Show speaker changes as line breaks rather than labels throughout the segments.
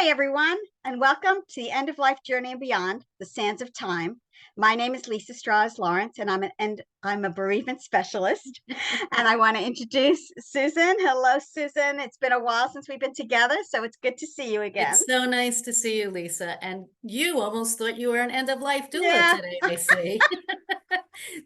Hi, everyone, and welcome to the End of Life Journey and Beyond, the Sands of Time. My name is Lisa Strauss Lawrence, and I'm a bereavement specialist. And I want to introduce Susan. Hello, Susan. It's been a while since we've been together, so it's good to see you again.
It's so nice to see you, Lisa. And you almost thought you were an end-of-life doula
Yeah,
today, I see.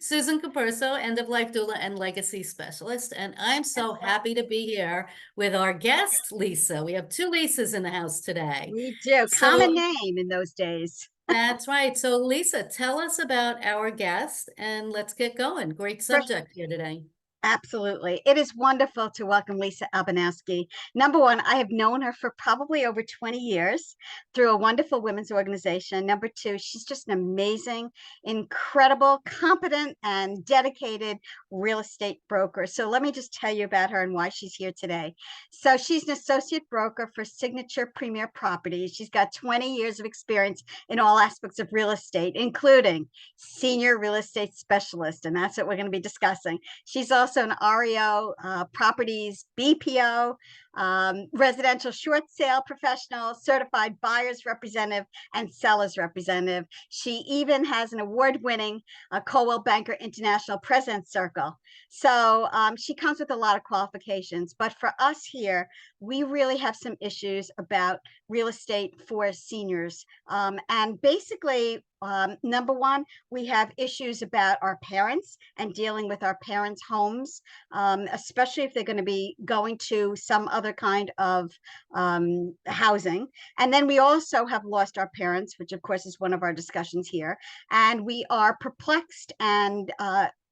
Susan Capurso, end-of-life doula and legacy specialist. And I'm so happy to be here with our guest, Lisa. We have two Lisas in the house today.
we do. Common
So
name in those days.
that's right. So Lisa, tell us about our guest and let's get going. Great
First,
subject here today.
absolutely. It is wonderful to welcome Lisa Albinowski. Number one, I have known her for probably over 20 years through a wonderful women's organization. Number two, she's just an amazing, incredible, competent, and dedicated real estate broker. So let me just tell you about her and why she's here today. So she's an associate broker for Signature Premier Properties. She's got 20 years of experience in all aspects of real estate, including senior real estate specialist, and that's what we're going to be discussing. She's also an REO, properties, BPO, residential short sale professional, certified buyer's representative, and seller's representative. She even has an award-winning Coldwell Banker International President's Circle. So she comes with a lot of qualifications. But for us here, we really have some issues about real estate for seniors. And basically, number one, we have issues about our parents and dealing with our parents' homes, especially if they're going to be going to some other kind of housing. And then we also have lost our parents, which of course is one of our discussions here. And we are perplexed and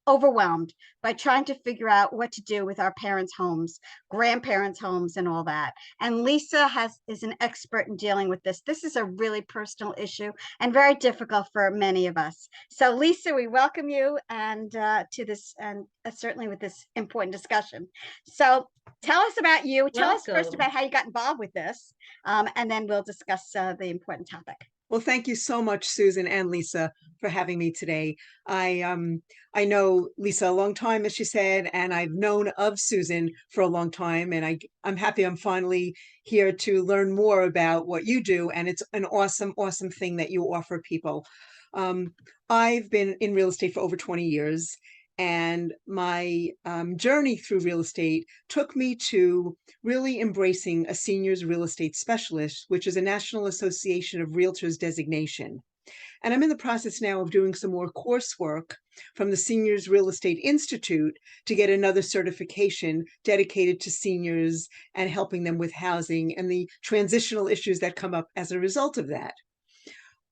overwhelmed by trying to figure out what to do with our parents' homes, grandparents' homes, and all that. And Lisa is an expert in dealing with this. This is a really personal issue and very difficult for many of us. So, Lisa, we welcome you and to this, and certainly with this important discussion. So, tell us about you. Tell us first
Welcome.
about how you got involved with this, and then we'll discuss the important topic.
Well, thank you so much, Susan and Lisa, for having me today. I know Lisa a long time, as she said, and I've known of Susan for a long time, and I'm happy I'm finally here to learn more about what you do, and it's an awesome, awesome thing that you offer people. Um, I've been in real estate for over 20 years, and my journey through real estate took me to really embracing a seniors real estate specialist, which is a National Association of Realtors designation. And I'm in the process now of doing some more coursework from the Seniors Real Estate Institute to get another certification dedicated to seniors and helping them with housing and the transitional issues that come up as a result of that.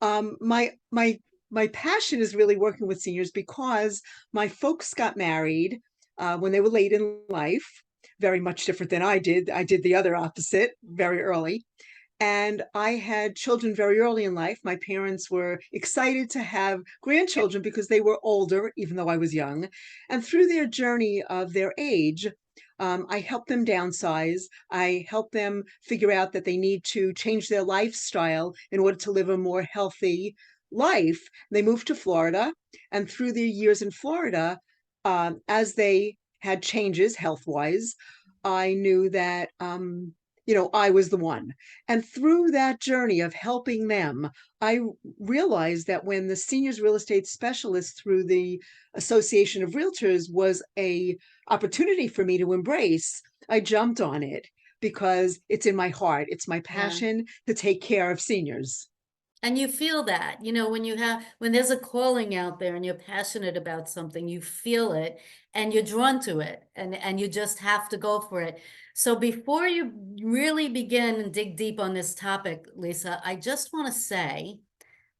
My passion is really working with seniors because my folks got married when they were late in life, very much different than I did. I did the other opposite very early. And I had children very early in life. My parents were excited to have grandchildren because they were older, even though I was young. And through their journey of their age, I helped them downsize. I helped them figure out that they need to change their lifestyle in order to live a more healthy life. They moved to Florida, and through their years in Florida, as they had changes health-wise, I knew that I was the one. And through that journey of helping them, I realized that when the seniors real estate specialist through the Association of Realtors was a opportunity for me to embrace, I jumped on it because it's in my heart. It's my
Yeah.
passion to take care of seniors.
And you feel that, when there's a calling out there and you're passionate about something, you feel it and you're drawn to it and you just have to go for it. So before you really begin and dig deep on this topic, Lisa, I just want to say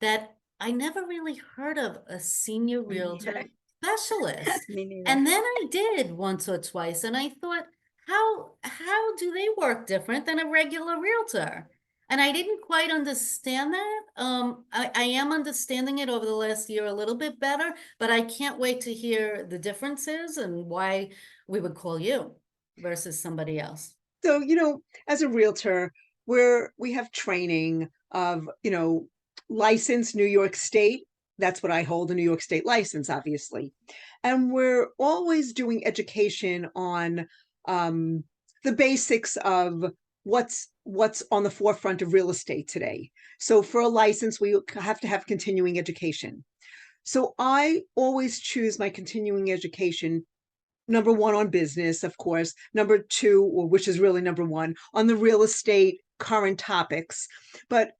that I never really heard of a senior
Me
realtor
neither.
specialist.
Me neither.
And then I did once or twice and I thought, how do they work different than a regular realtor? And I didn't quite understand that. I am understanding it over the last year a little bit better, but I can't wait to hear the differences and why we would call you versus somebody else.
So, as a realtor, we have training of, licensed New York State. That's what I hold, a New York State license, obviously. And we're always doing education on the basics of what's what's on the forefront of real estate today. So for a license, we have to have continuing education. So I always choose my continuing education, number one, on business, of course, number two, or which is really number one, on the real estate current topics. But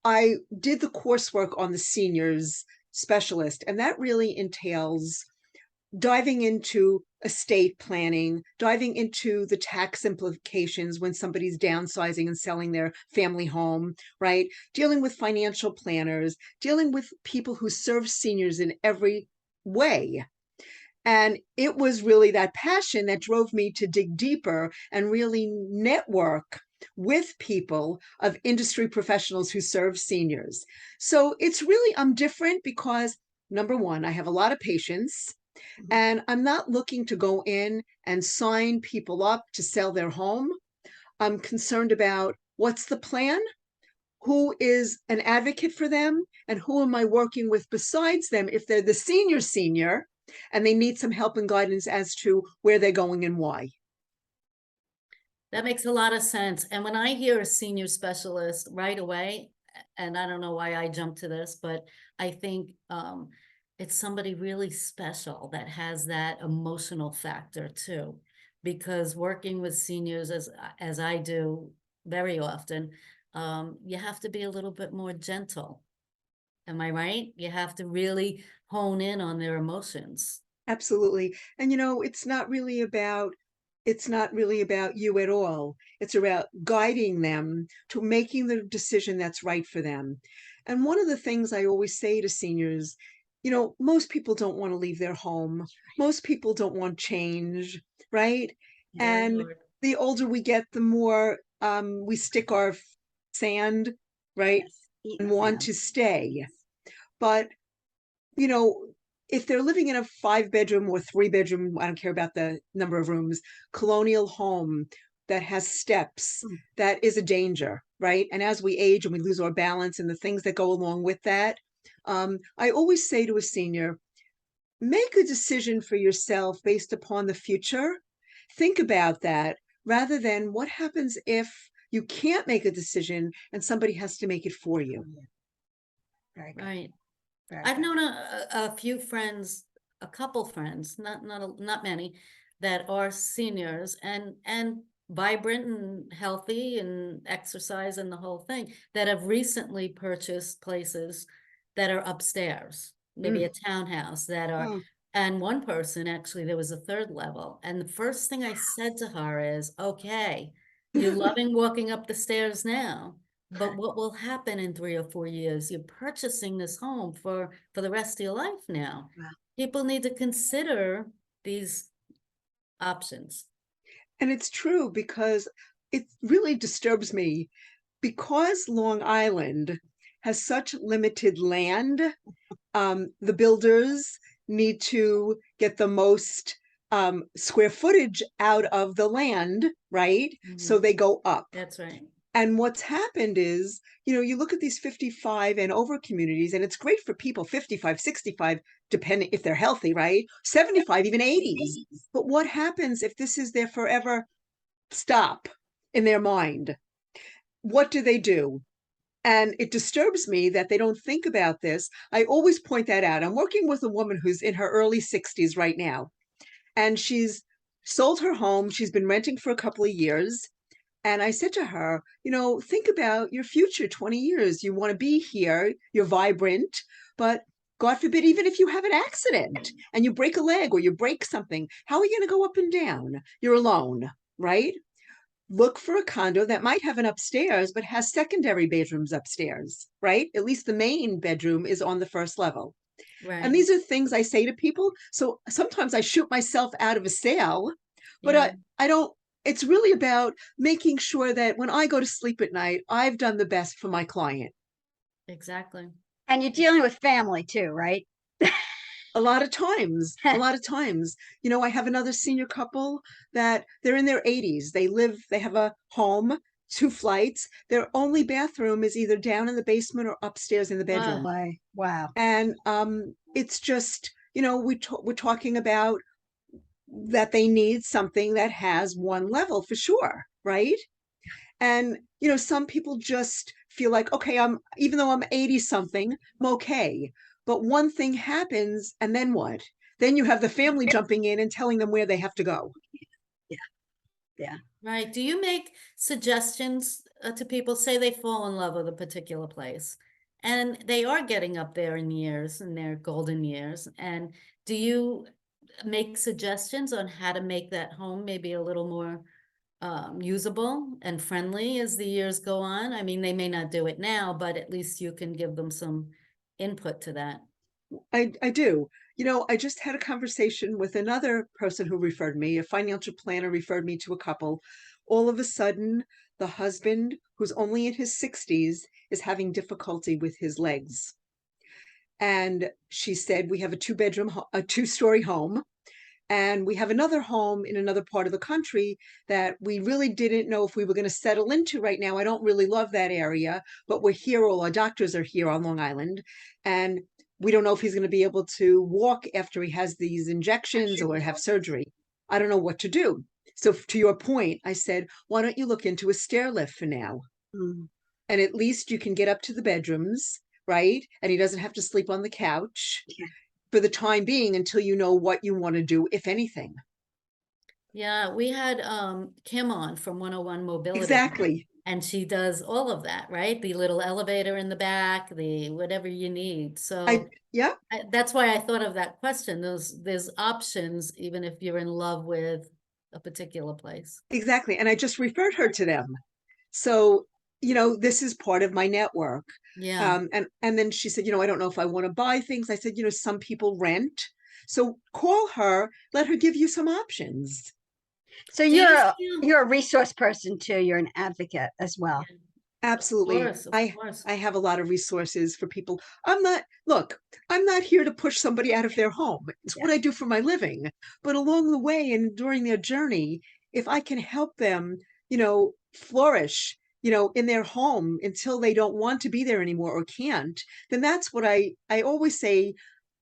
I did the coursework on the seniors specialist, and that really entails diving into estate planning, diving into the tax implications when somebody's downsizing and selling their family home, right? Dealing with financial planners, dealing with people who serve seniors in every way. And it was really that passion that drove me to dig deeper and really network with people of industry professionals who serve seniors. So it's really, I'm different because number one, I have a lot of patience. And I'm not looking to go in and sign people up to sell their home. I'm concerned about what's the plan, who is an advocate for them, and who am I working with besides them if they're the senior and they need some help and guidance as to where they're going and why.
That makes a lot of sense. And when I hear a senior specialist right away, and I don't know why I jumped to this, but I think it's somebody really special that has that emotional factor too. Because working with seniors as I do very often, you have to be a little bit more gentle. Am I right? You have to really hone in on their emotions.
Absolutely. And it's not really about you at all. It's about guiding them to making the decision that's right for them. And one of the things I always say to seniors, most people don't want to leave their home. Most people don't want change, right?
Very
And
hard.
the older we get, the more we stick our sand, right?
Yes, eat
And
the
want
sand.
to stay. But you know, if they're living in a 5 bedroom or 3 bedroom, I don't care about the number of rooms, colonial home that has steps,
Mm.
that is a danger, right? And as we age and we lose our balance and the things that go along with that, I always say to a senior, make a decision for yourself based upon the future. Think about that rather than what happens if you can't make a decision and somebody has to make it for you.
Very good.
Right.
Very
I've
good.
known a few friends, a couple friends, not many, that are seniors and vibrant and healthy and exercise and the whole thing, that have recently purchased places that are upstairs, maybe a
Mm.
townhouse that are,
Mm.
and one person actually, there was a third level. And the first thing I said to her is, okay, you're loving walking up the stairs now. But what will happen in 3 or 4 years? You're purchasing this home for the rest of your life now.
Wow.
People need to consider these options.
And it's true because it really disturbs me because Long Island has such limited land. The builders need to get the most square footage out of the land, right? So
Mhm.
they go up.
That's right.
And what's happened is, you look at these 55 and over communities, and it's great for people 55, 65, depending if they're healthy, right? 75, even 80s. But what happens if this is their forever stop in their mind? What do? And it disturbs me that they don't think about this. I always point that out. I'm working with a woman who's in her early 60s right now, and she's sold her home. She's been renting for a couple of years. And I said to her, think about your future 20 years. You want to be here, you're vibrant, but God forbid, even if you have an accident and you break a leg or you break something, how are you going to go up and down? You're alone, right? Look for a condo that might have an upstairs, but has secondary bedrooms upstairs, right? At least the main bedroom is on the first level. And
Right.
these are things I say to people. So sometimes I shoot myself out of a sale, but
Yeah,
I don't, it's really about making sure that when I go to sleep at night, I've done the best for my client.
exactly.
And you're dealing with family too, right?
A lot of times, I have another senior couple that they're in their 80s. They have a home, 2 flights. Their only bathroom is either down in the basement or upstairs in the
Ah,
bedroom.
Wow.
And it's just, we're talking about that they need something that has one level for sure, right? And, some people just feel like, okay, even though I'm 80 something, I'm okay. But one thing happens, and then what? Then you have the family jumping in and telling them where they have to go.
Yeah, yeah.
Right. Do you make suggestions to people, say they fall in love with a particular place and they are getting up there in years, in their golden years? And do you make suggestions on how to make that home maybe a little more usable and friendly as the years go on? I mean, they may not do it now, but at least you can give them some input to that.
I do. I just had a conversation with another person who referred me, a financial planner referred me to a couple. All of a sudden, the husband, who's only in his 60s, is having difficulty with his legs. And she said, we have a 2-story home. And we have another home in another part of the country that we really didn't know if we were going to settle into right now. I don't really love that area, but we're here. All our doctors are here on Long Island. And we don't know if he's going to be able to walk after he has these injections or have surgery. I don't know what to do. So to your point, I said, why don't you look into a stair lift for now?
Mm.
And at least you can get up to the bedrooms, right? And he doesn't have to sleep on the couch
Yeah.
for the time being until you know what you want to do, if anything.
Yeah, we had Kim on from 101 Mobility,
Exactly.
and she does all of that, right? The little elevator in the back, the whatever you need. So
Yeah,
that's why I thought of that question. There's options, even if you're in love with a particular place.
exactly. And I just referred her to them. So, this is part of my network.
Yeah.
And then she said, I don't know if I want to buy things. I said, some people rent. So call her, let her give you some options.
So
Do you
you're
feel?
you're a resource person too. You're an advocate as well.
Yeah,
Absolutely.
of
I
course.
I have a lot of resources for people. I'm not here to push somebody out of their home. It's
Yeah.
what I do for my living. But along the way and during their journey, if I can help them, flourish, in their home until they don't want to be there anymore or can't, then that's what I always say,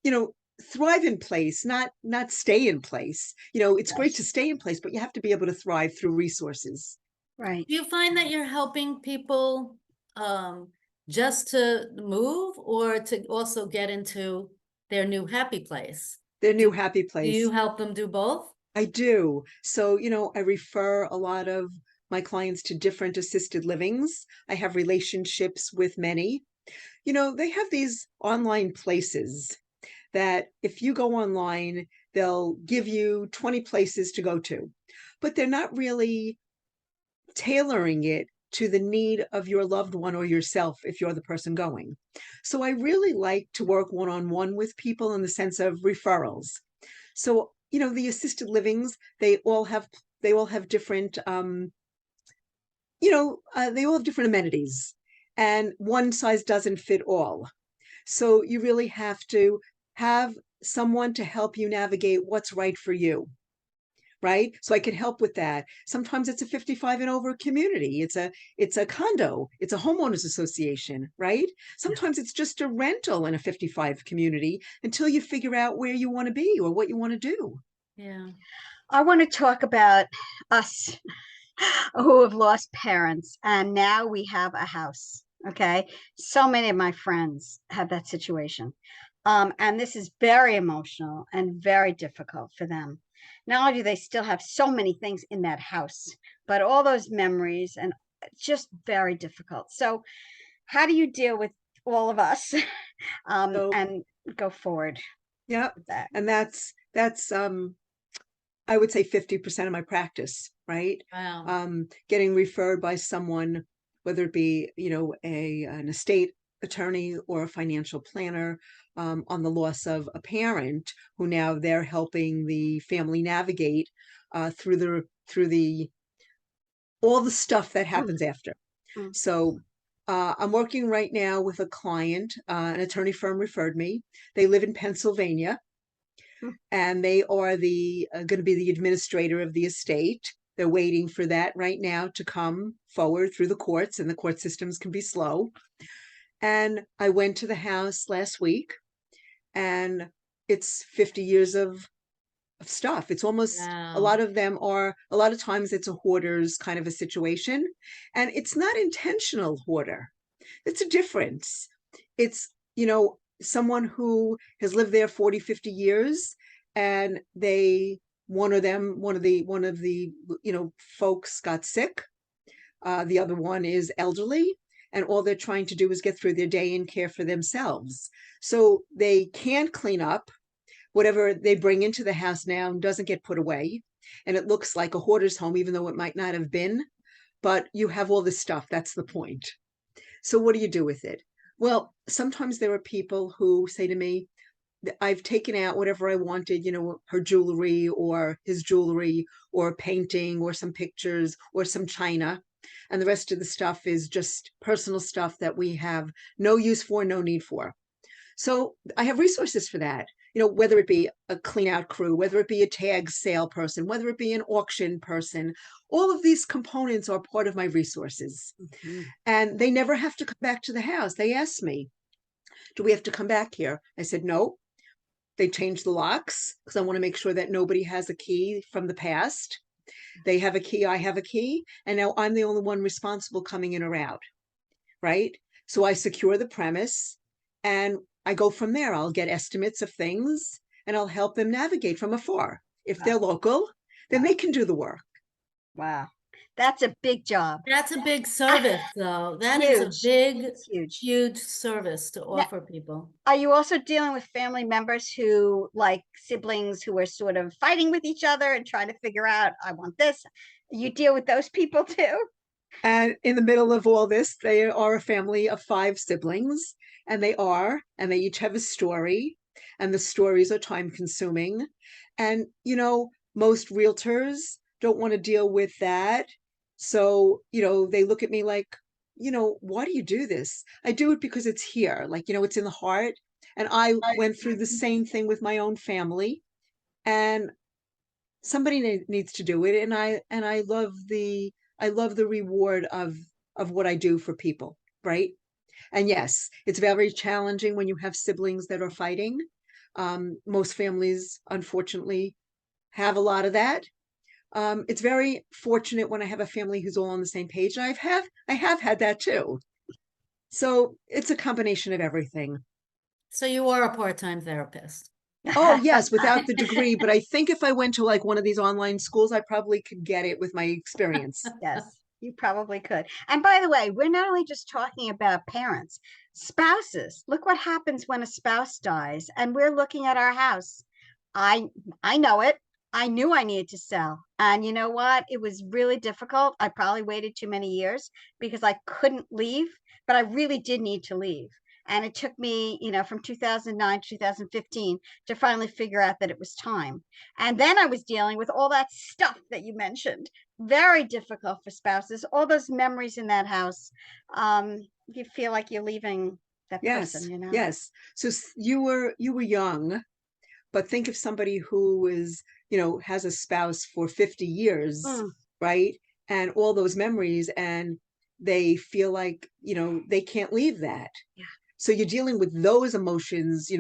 you know, thrive in place, not stay in place. It's great to
Yes.
stay in place, but you have to be able to thrive through resources.
Right.
Do you find that you're helping people um, just to move or to also get into their new happy place?
Their
Do,
new happy
do you
place.
help them do both?
I do. So, I refer a lot of my clients to different assisted livings. I have relationships with many. They have these online places that if you go online, they'll give you 20 places to go to, but they're not really tailoring it to the need of your loved one or yourself if you're the person going. So I really like to work one-on-one with people in the sense of referrals. So, the assisted livings, they all have different they all have different amenities, and one size doesn't fit all. So you really have to have someone to help you navigate what's right for you, right? So I can help with that. Sometimes it's a 55 and over community. It's a condo, it's a homeowners association, right? Sometimes it's just a rental in a 55 community until you figure out where you want to be or what you want to do.
Yeah.
I want to talk about us who have lost parents and now we have a house. Okay. So many of my friends have that situation. And this is very emotional and very difficult for them. Not only do they still have so many things in that house, but all those memories and just very difficult. So, how do you deal with all of us
So
and go forward
yeah,
with that?
and that's I would say 50% of my practice, right?
Wow.
Getting referred by someone, whether it be, an estate attorney or a financial planner, on the loss of a parent who now they're helping the family navigate through the all the stuff that
Mm,
happens after.
mm,
So I'm working right now with a client, an attorney firm referred me. They live in Pennsylvania
mm.
and they are the going to be the administrator of the estate. They're waiting for that right now to come forward through the courts, and the court systems can be slow. And I went to the house last week, and it's 50 years of stuff. It's almost a
Wow.
lot of them are a lot of times it's a hoarder's kind of a situation, and it's not intentional hoarder. It's a difference. It's, someone who has lived there 40, 50 years, and one of the folks got sick. The other one is elderly, and all they're trying to do is get through their day and care for themselves. So they can't clean up. Whatever they bring into the house now doesn't get put away. And it looks like a hoarder's home, even though it might not have been. But you have all this stuff. That's the point. So what do you do with it? Well, sometimes there are people who say to me, I've taken out whatever I wanted, her jewelry or his jewelry or a painting or some pictures or some china. And the rest of the stuff is just personal stuff that we have no use for, no need for. So I have resources for that. Whether it be a clean out crew, whether it be a tag sale person, whether it be an auction person, all of these components are part of my resources.
Mhm.
And they never have to come back to the house. They asked me, do we have to come back here? I said, no. They changed the locks because I want to make sure that nobody has a key from the past. They have a key, I have a key, and now I'm the only one responsible coming in or out, right? So I secure the premise and I go from there. I'll get estimates of things and I'll help them navigate from afar. If they're
Wow.
local, then
Wow.
they can do the work.
Wow. That's a big job.
That's a big service, though. That is a
Huge.
big,
It's huge.
huge service to
Now,
offer people.
are you also dealing with family members who, like siblings who are sort of fighting with each other and trying to figure out, I want this? You deal with those people too?
And in the middle of all this, they are a family of 5 siblings, and they each have a story, and the stories are time consuming. And, most realtors don't want to deal with that. So, they look at me like, why do you do this? I do it because it's here, like, it's in the heart. And I went through the same thing with my own family, and somebody needs to do it. And I love the reward of what I do for people, right? And yes, it's very challenging when you have siblings that are fighting. Most families, unfortunately, have a lot of that. It's very fortunate when I have a family who's all on the same page, and I have had that too. So it's a combination of everything.
So you are a part-time therapist.
Oh, yes, without the degree, but I think if I went to like one of these online schools, I probably could get it with my experience.
Yes, you probably could. And by the way, we're not only just talking about parents, spouses. Look what happens when a spouse dies and we're looking at our house. I I know it. I knew I needed to sell. And you know what? It was really difficult. I probably waited too many years because I couldn't leave, but I really did need to leave. And it took me, from 2009 to 2015 to finally figure out that it was time. And then I was dealing with all that stuff that you mentioned. Very difficult for spouses. All those memories in that house. You feel like you're leaving that
Yes,
person.
yes. So you were young, but think of somebody who has a spouse for 50 years,
Mm,
right? And all those memories, and they feel like, they can't leave that.
yeah.
So you're dealing with those emotions,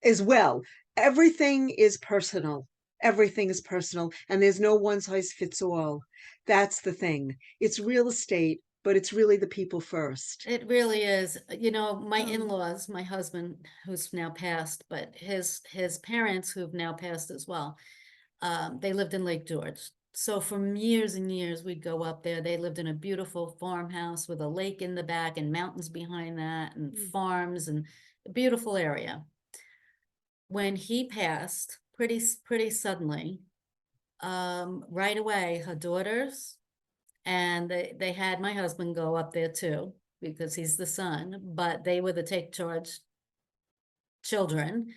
as well. Everything is personal. Everything is personal, and there's no one size fits all. That's the thing. It's real estate, but it's really the people first.
It really is. My
Mm,
in-laws, my husband, who's now passed, but his parents who've now passed as well, they lived in Lake George. So for years and years, we'd go up there. They lived in a beautiful farmhouse with a lake in the back and mountains behind that and
mm.
farms and a beautiful area. When he passed, pretty suddenly, right away, her daughters and they had my husband go up there too because he's the son, but they were the take charge children.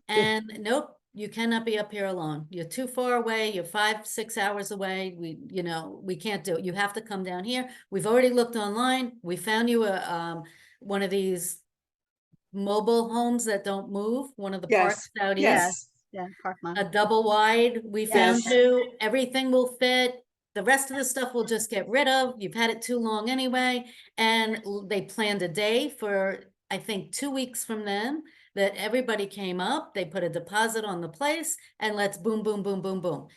And nope, you cannot be up here alone. You're too far away. You're 5, 6 hours away. We can't do it. You have to come down here. We've already looked online. We found you one of these mobile homes that don't move, one of the
Yes,
parks out east,
yes,
Yeah, Parkland.
a double wide. We found
yes.
Yes.
you. Everything will fit. The rest of the stuff we'll just get rid of. You've had it too long anyway. And they planned a day for, I think, 2 weeks from then that everybody came up, they put a deposit on the place, and let's boom, boom, boom, boom, boom.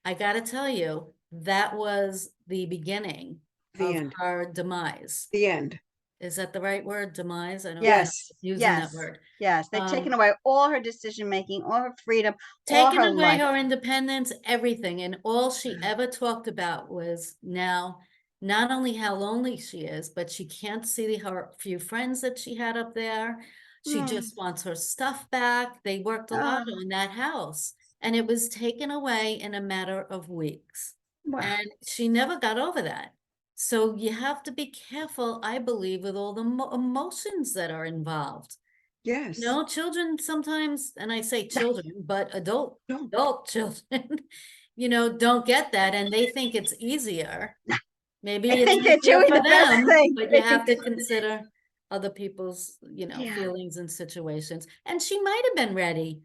I gotta tell you, that was the beginning
The
of
end.
her demise.
The end.
Is that the right word? Demise? I don't know.
Yes.
Using that
Yes.
word.
Yes. They've taken away all her decision making, all her freedom, all
Taken
her
away
life.
her independence, everything. And all she ever talked about was now not only how lonely she is, but she can't see her few friends that she had up there. She
Mm.
just wants her stuff back. They worked a lot
Oh,
on that house, and it was taken away in a matter of weeks.
wow.
And she never got over that. So you have to be careful, I believe, with all the emotions that are involved.
Yes.
No, children sometimes, and I say children, but
No.
adult children, don't get that, and they think it's easier. Maybe
They
it's
think they're
easier
doing
for
the best
them,
thing.
but
They
you
think
have to
they're,
consider other people's,
yeah.
feelings and situations. And she might have been ready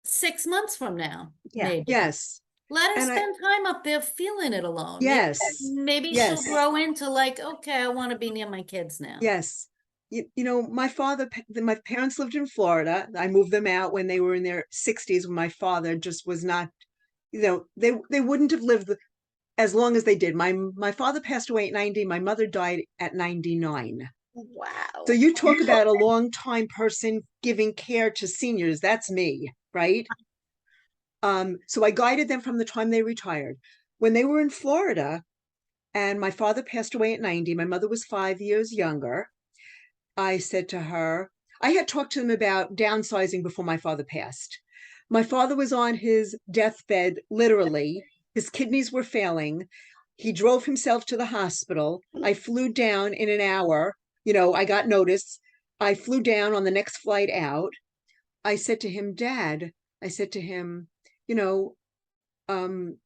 6 months from now,
Yeah.
maybe.
Yes.
Let her
And I,
spend time up there feeling it alone. Maybe,
yes.
maybe she'll
Yes.
grow into like, okay, I want to be near my kids now.
Yes. My parents lived in Florida. I moved them out when they were in their 60s, when my father just was not, they wouldn't have lived as long as they did. My father passed away at 90. My mother died at 99. So
Wow.
you talk about a long time person giving care to seniors. That's me, right? So I guided them from the time they retired. When they were in Florida and my father passed away at 90, my mother was 5 years younger. I said to her, I had talked to them about downsizing before my father passed. My father was on his deathbed, literally. His kidneys were failing. He drove himself to the hospital. I flew down in an hour. I got notice. I flew down on the next flight out. I said to him, Dad, I said to him, you know, um,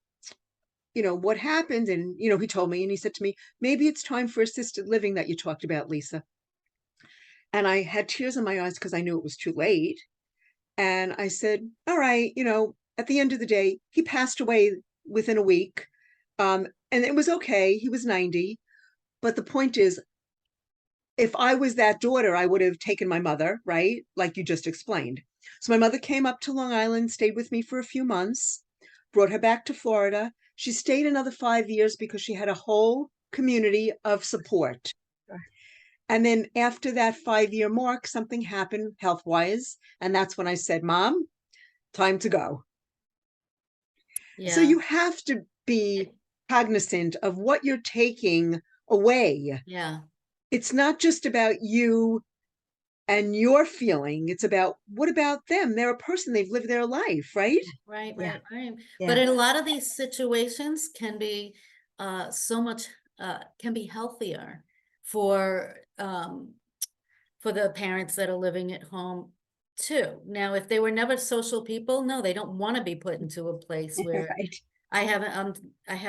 what happened? And, he told me, and he said to me, maybe it's time for assisted living that you talked about, Lisa. And I had tears in my eyes because I knew it was too late. And I said, all right, at the end of the day, he passed away within a week. And it was okay. He was 90. But the point is, if I was that daughter, I would have taken my mother, right? Like you just explained. So my mother came up to Long Island, stayed with me for a few months, brought her back to Florida. She stayed another 5 years because she had a whole community of support. And then after that 5 year mark, something happened health wise. And that's when I said, Mom, time to go. So
Yeah,
you have to be cognizant of what you're taking away.
yeah.
It's not just about you and your feeling. It's about, what about them? They're a person, they've lived their life, right?
Right,
Yeah.
right, right.
Yeah.
But in a lot of these situations can be so much can be healthier for the parents that are living at home too. Now, if they were never social people, no, they don't want to be put into a place where
Right.
I have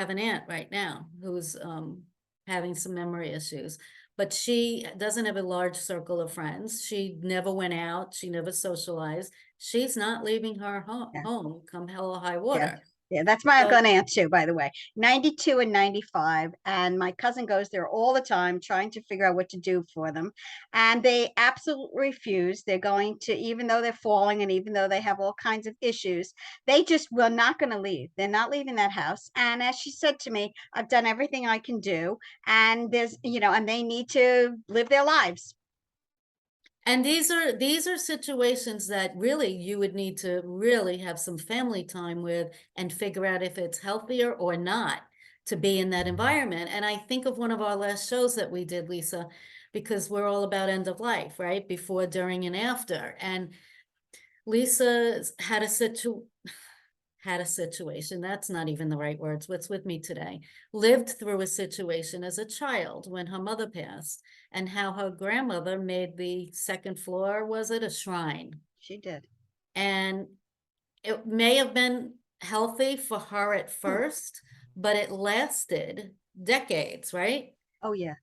an aunt right now who's having some memory issues, but she doesn't have a large circle of friends. She never went out. She never socialized. She's not leaving her
Yeah.
home come hell or high
Yeah.
water.
Yeah, that's my
So,
uncle and aunt too, by the way. 92 and 95. And my cousin goes there all the time trying to figure out what to do for them. And they absolutely refuse. They're going to, even though they're falling and even though they have all kinds of issues, they just were not going to leave. They're not leaving that house. And as she said to me, I've done everything I can do. And and they need to live their lives.
and these are situations that really you would need to really have some family time with and figure out if it's healthier or not to be in that environment. And I think of one of our last shows that we did, Lisa, because we're all about end of life, right? Before, during, and after. And Lisa had a situation, that's not even the right words, what's with me today, lived through a situation as a child when her mother passed, and how her grandmother made the second floor, was it a shrine?
She did.
And it may have been healthy for her at first, but it lasted decades, right?
Oh, yeah.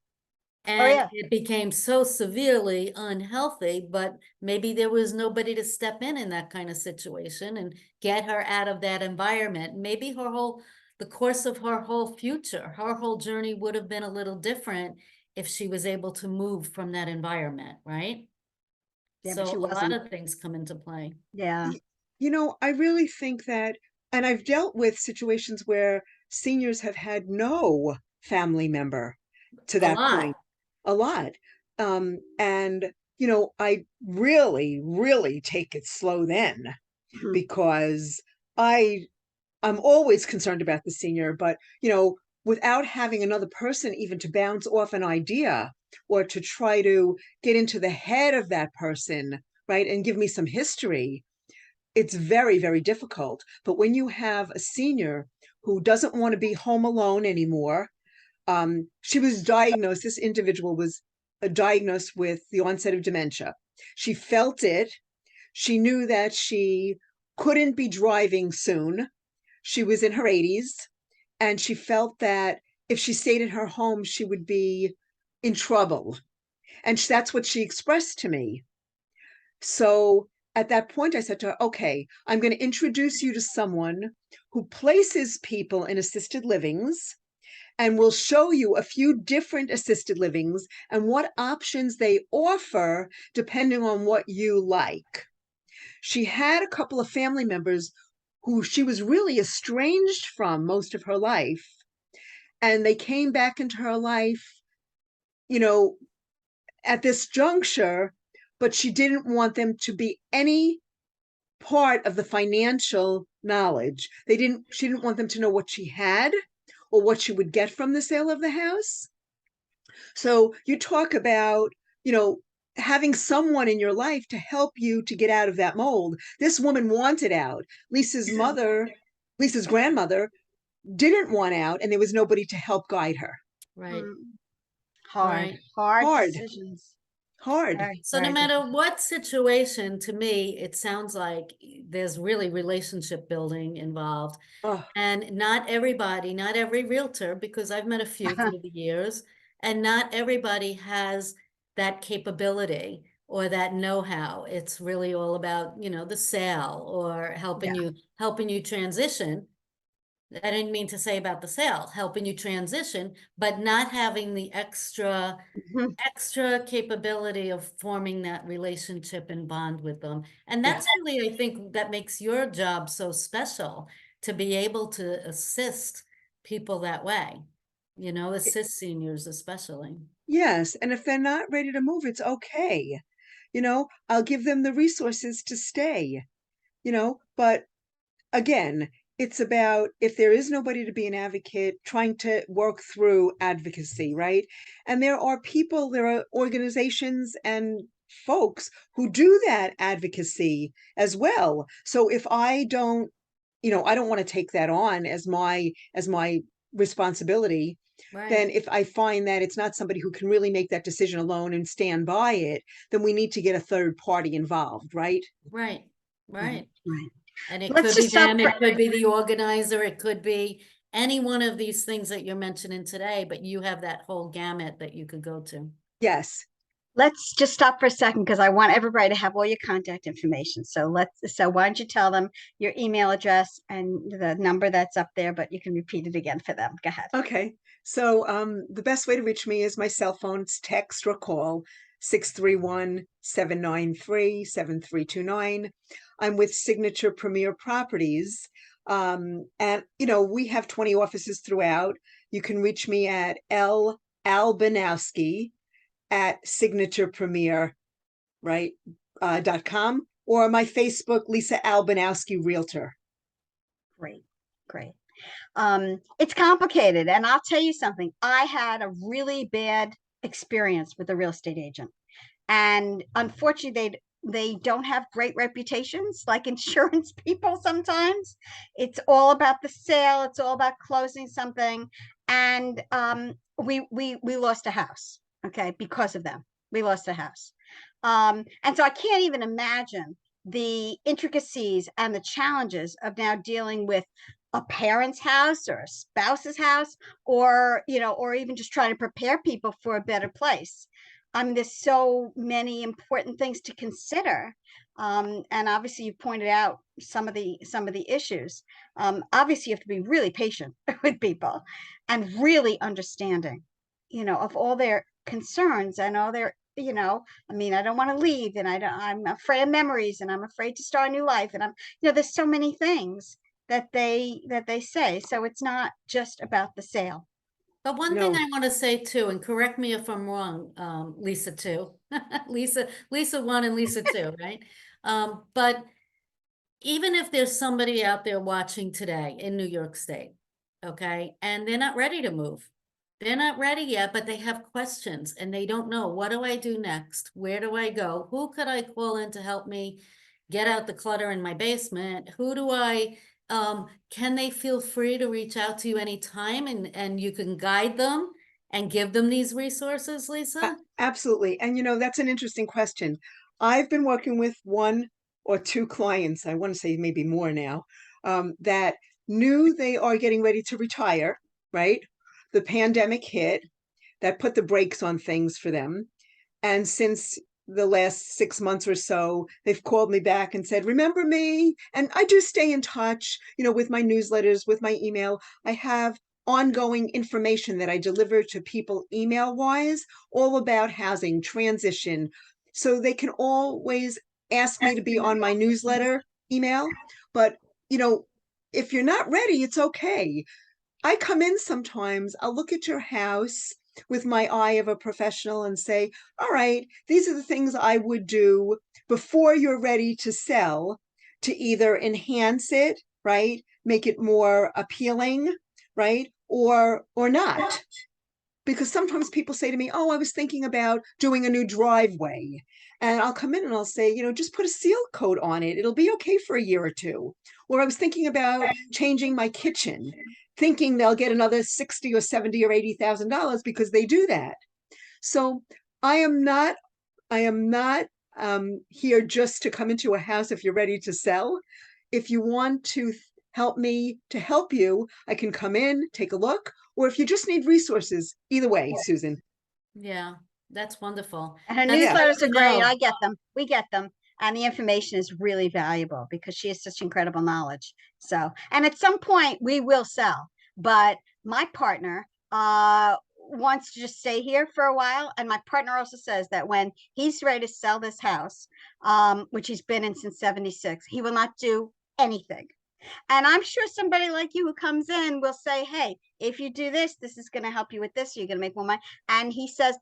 Oh,
And
yeah.
it became so severely unhealthy, but maybe there was nobody to step in that kind of situation and get her out of that environment. Maybe the course of her whole future, her whole journey would have been a little different if she was able to move from that environment, right?
Yeah, but
So
she
a lot
wasn't.
of things come into play.
Yeah.
You know, I really think that, and I've dealt with situations where seniors have had no family member to
A
that point,
lot.
a lot. And, you know, I really, really take it slow then
Mhm.
because I I'm always concerned about the senior, but you know, without having another person even to bounce off an idea or to try to get into the head of that person, right, and give me some history, it's very, very difficult. But when you have a senior who doesn't want to be home alone anymore, she was diagnosed, this individual was diagnosed with the onset of dementia. She felt it. She knew that she couldn't be driving soon. She was in her 80s, and she felt that if she stayed in her home, she would be in trouble. And that's what she expressed to me. So at that point, I said to her, okay, I'm going to introduce you to someone who places people in assisted livings and will show you a few different assisted livings and what options they offer depending on what you like. She had a couple of family members who she was really estranged from most of her life. And they came back into her life, you know, at this juncture, but she didn't want them to be any part of the financial knowledge. She didn't want them to know what she had or what she would get from the sale of the house. So you talk about, you know, having someone in your life to help you to get out of that mold. This woman wanted out. Lisa's grandmother didn't want out, and there was nobody to help guide her.
Right.
Mm. Hard,
Right.
hard
Hard,
decisions.
hard.
Very,
So no
very
matter
difficult.
what situation, to me, it sounds like there's really relationship building involved.
Oh,
And not everybody, not every realtor, because I've met a few through the years, and not everybody has that capability or that know-how. It's really all about, the sale or
Yeah.
helping you transition. I didn't mean to say about the sale, helping you transition, but not having the
Mhm.
extra capability of forming that relationship and bond with them. And
yeah.
that's really, I think, that makes your job so special, to be able to assist people that way, assist seniors especially.
Yes. And if they're not ready to move, it's okay. You know, I'll give them the resources to stay, but again, it's about if there is nobody to be an advocate, trying to work through advocacy, right? And there are organizations and folks who do that advocacy as well. So if I don't, I don't want to take that on as my responsibility, then
Right,
if I find that it's not somebody who can really make that decision alone and stand by it, then we need to get a third party involved, right?
right,
Right,
right.
right.
And it
Let's
could be
just stop
them,
for
it could be the organizer, it could be any one of these things that you're mentioning today, but you have that whole gamut that you could go to.
Yes.
let's just stop for a second because I want everybody to have all your contact information. So why don't you tell them your email address and the number that's up there, but you can repeat it again for them. Go ahead.
Okay. So the best way to reach me is my cell phone. It's text or call 631-793-7329. I'm with Signature Premier Properties. And we have 20 offices throughout. You can reach me at L Albinowski at Signature Premier, right? .com, or my Facebook, Lisa Albinowski Realtor.
Great, great. It's complicated, and I'll tell you something. I had a really bad experience with a real estate agent, and unfortunately, they don't have great reputations like insurance people. Sometimes it's all about the sale. It's all about closing something, and we lost a house. Okay, because of them, we lost a house. And so I can't even imagine the intricacies and the challenges of now dealing with a parent's house or a spouse's house, or even just trying to prepare people for a better place. I mean, there's so many important things to consider. And obviously you pointed out some of the issues. Obviously you have to be really patient with people and really understanding, of all their concerns and all their you know, I mean, I don't want to leave, and I'm afraid of memories, and I'm afraid to start a new life, and there's so many things that they say. So it's not just about the sale.
But one thing
No,
I want to say too, and correct me if I'm wrong, Lisa too, Lisa one and Lisa two, right? But even if there's somebody out there watching today in New York State, okay, and they're not ready to move. They're not ready yet, but they have questions and they don't know, what do I do next? Where do I go? Who could I call in to help me get out the clutter in my basement? Who do I, can they feel free to reach out to you anytime and you can guide them and give them these resources, Lisa?
absolutely. And that's an interesting question. I've been working with one or two clients, I want to say maybe more now, that knew they are getting ready to retire, right? The pandemic hit, that put the brakes on things for them. And since the last 6 months or so, they've called me back and said, remember me? And I do stay in touch, with my newsletters, with my email. I have ongoing information that I deliver to people email wise, all about housing, transition. So they can always ask me to be on my newsletter email. But, if you're not ready, it's okay. I come in sometimes, I'll look at your house with my eye of a professional and say, all right, these are the things I would do before you're ready to sell to either enhance it, right? Make it more appealing, right? Or not. Because sometimes people say to me, oh, I was thinking about doing a new driveway. And I'll come in and I'll say, just put a seal coat on it. It'll be okay for a year or two. Or I was thinking about changing my kitchen, thinking they'll get another 60 or 70 or $80,000 because they do that. So I am not, here just to come into a house if you're ready to sell. If you want to help me to help you, I can come in, take a look, or if you just need resources, either way, Susan.
Yeah, that's wonderful.
And her
That's
Yeah.
good
newsletters
to
are great.
know.
I get them. We get them. And the information is really valuable because she has such incredible knowledge. So, and at some point we will sell, but my partner wants to just stay here for a while. And my partner also says that when he's ready to sell this house, which he's been in since 76, he will not do anything. And I'm sure somebody like you who comes in will say, hey, if you do this, this is going to help you with this. You're going to make more money. And he says,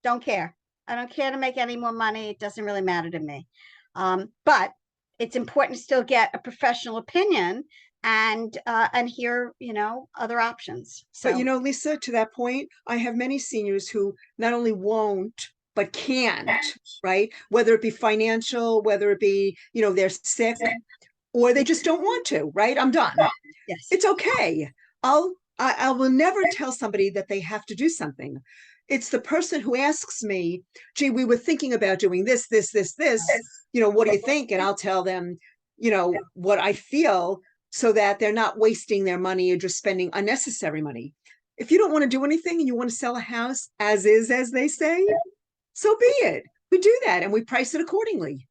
don't care. I don't care to make any more money. It doesn't really matter to me. But it's important to still get a professional opinion and hear, other options.
But
So
Lisa, to that point, I have many seniors who not only won't, but can't, right? Whether it be financial, whether it be, they're sick, or they just don't want to, right? I'm done.
yes.
It's okay. I will never tell somebody that they have to do something. It's the person who asks me, gee, we were thinking about doing this, what do you think? And I'll tell them, what I feel so that they're not wasting their money or just spending unnecessary money. If you don't want to do anything and you want to sell a house as is, as they say, so be it. We do that and we price it accordingly.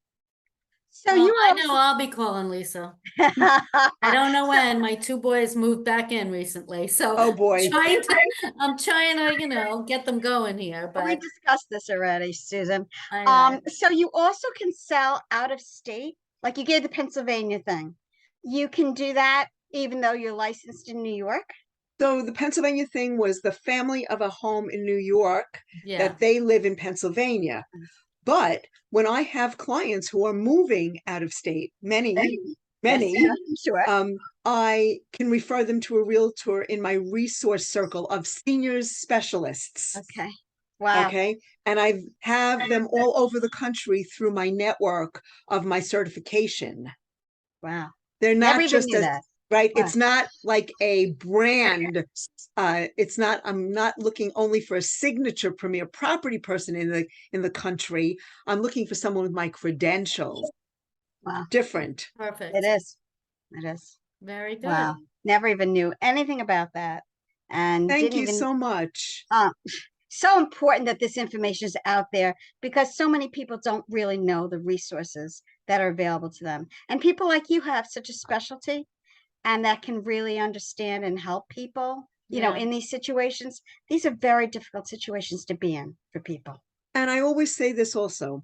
So
Well,
you
I
also
know I'll be calling Lisa. I don't know when. My two boys moved back in recently, so
Oh boy.
I'm trying to, get them going here,
we
but
discussed this already, Susan.
I know.
So you also can sell out of state, like you gave the Pennsylvania thing. You can do that even though you're licensed in New York.
So the Pennsylvania thing was the family of a home in New York
Yeah.
that they live in Pennsylvania. But when I have clients who are moving out of state, many,
Yes, sure.
I can refer them to a realtor in my resource circle of seniors specialists.
Okay. Wow.
Okay. And I have them all over the country through my network of my certification.
Wow.
They're
Never
not
even
just
knew that.
right.
Wow.
It's not like a brand. I'm not looking only for a signature premier property person in the country. I'm looking for someone with my credentials.
Wow.
Different.
Perfect.
It is. It is.
Very good.
Wow. Never even knew anything about that. And
Thank
didn't
you
even
so much.
so important that this information is out there because so many people don't really know the resources that are available to them. And people like you have such a specialty and that can really understand and help people,
Yeah.
in these situations. These are very difficult situations to be in for people.
And I always say this also,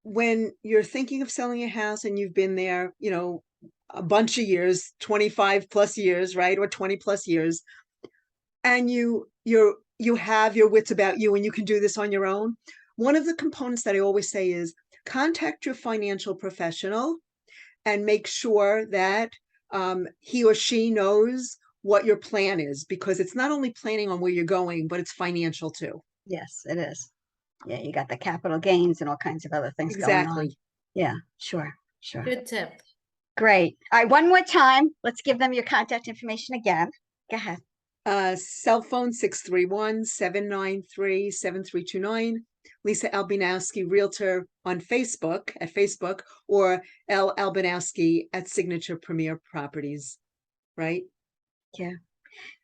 when you're thinking of selling a house and you've been there, a bunch of years, 25 plus years, right? Or 20 plus years, and you have your wits about you and you can do this on your own. One of the components that I always say is contact your financial professional and make sure that he or she knows what your plan is, because it's not only planning on where you're going, but it's financial too.
Yes, it is. Yeah, you got the capital gains and all kinds of other things going on.
Exactly.
Yeah, sure, sure.
Good tip.
Great. All right, one more time. Let's give them your contact information again. Go ahead.
Cell phone 631-793-7329. Lisa Albinowski, Realtor on Facebook at Facebook, or L Albinowski at Signature Premier Properties, right?
Yeah.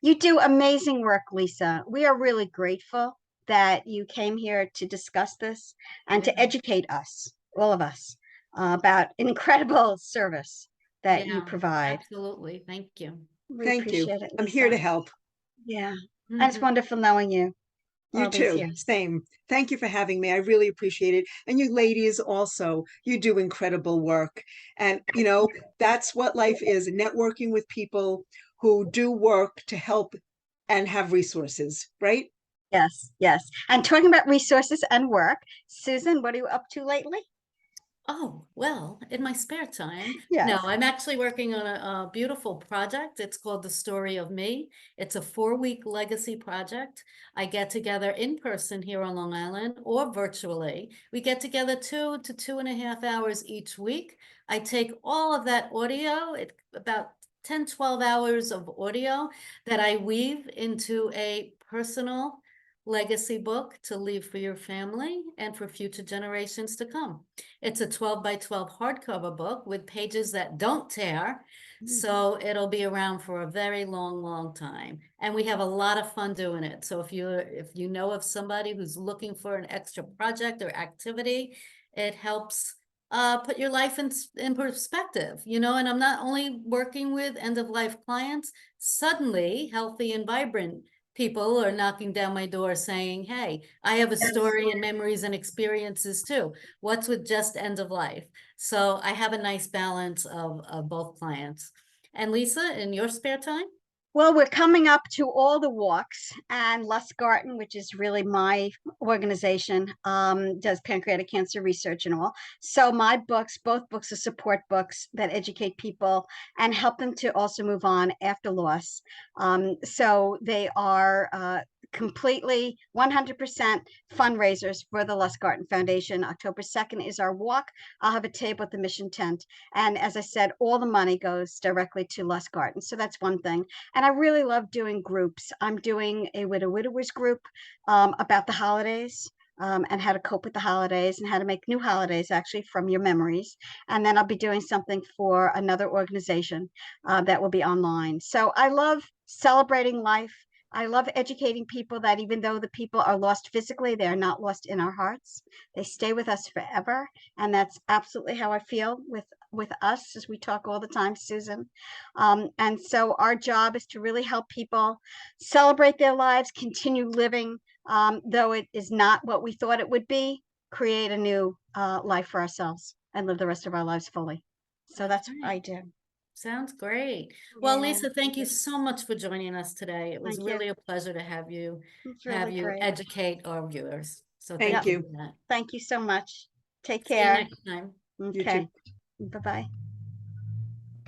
You do amazing work, Lisa. We are really grateful that you came here to discuss this and to
Yeah.
educate us, all of us, about incredible service that you
Yeah,
provide.
absolutely. Thank you.
We
Thank you.
appreciate it,
I'm here to
Lisa.
help.
Yeah. And it's
Mhm.
wonderful knowing you
You
all these
too.
years.
Same. Thank you for having me. I really appreciate it. And you ladies also, you do incredible work. And, that's what life is, networking with people who do work to help and have resources, right?
Yes, yes. And talking about resources and work, Susan, what are you up to lately?
Oh, well, in my spare time,
Yes.
no, I'm actually working on a beautiful project. It's called The Story of Me. It's a 4-week legacy project. I get together in person here on Long Island or virtually. We get together 2 to 2.5 hours each week. I take all of that audio, about 10, 12 hours of audio that I weave into a personal legacy book to leave for your family and for future generations to come. It's a 12 by 12 hardcover book with pages that don't tear. So it'll be around for a very long, long time. And we have a lot of fun doing it. So if you know of somebody who's looking for an extra project or activity, it helps put your life in perspective, and I'm not only working with end of life clients, suddenly healthy and vibrant people are knocking down my door saying, hey, I have a story and memories and experiences too. What's with just end of life? So I have a nice balance of both clients. And Lisa, in your spare time?
Well, we're coming up to all the walks, and Lustgarten, which is really my organization, does pancreatic cancer research and all. So my books, both books, are support books that educate people and help them to also move on after loss. So they are completely 100% fundraisers for the Lustgarten Foundation. October 2nd is our walk. I'll have a table at the mission tent. And as I said, all the money goes directly to Lustgarten. So that's one thing. And I really love doing groups. I'm doing a widowers group about the holidays. And how to cope with the holidays and how to make new holidays actually from your memories. And then I'll be doing something for another organization that will be online. So I love celebrating life. I love educating people that even though the people are lost physically, they are not lost in our hearts. They stay with us forever. And that's absolutely how I feel with us, as we talk all the time, Susan. And so our job is to really help people celebrate their lives, continue living, though it is not what we thought it would be, create a new life for ourselves and live the rest of our lives fully. So that's what I
right.
do.
Sounds great. Well,
Yeah,
Lisa, thank you so much for joining us today. It was
thank you.
really a pleasure to have you
It's really great.
educate our viewers. So
Thank
thank you
you.
for that.
Thank you so much. Take
See you
care.
next time.
You
Okay.
too.
Bye-bye.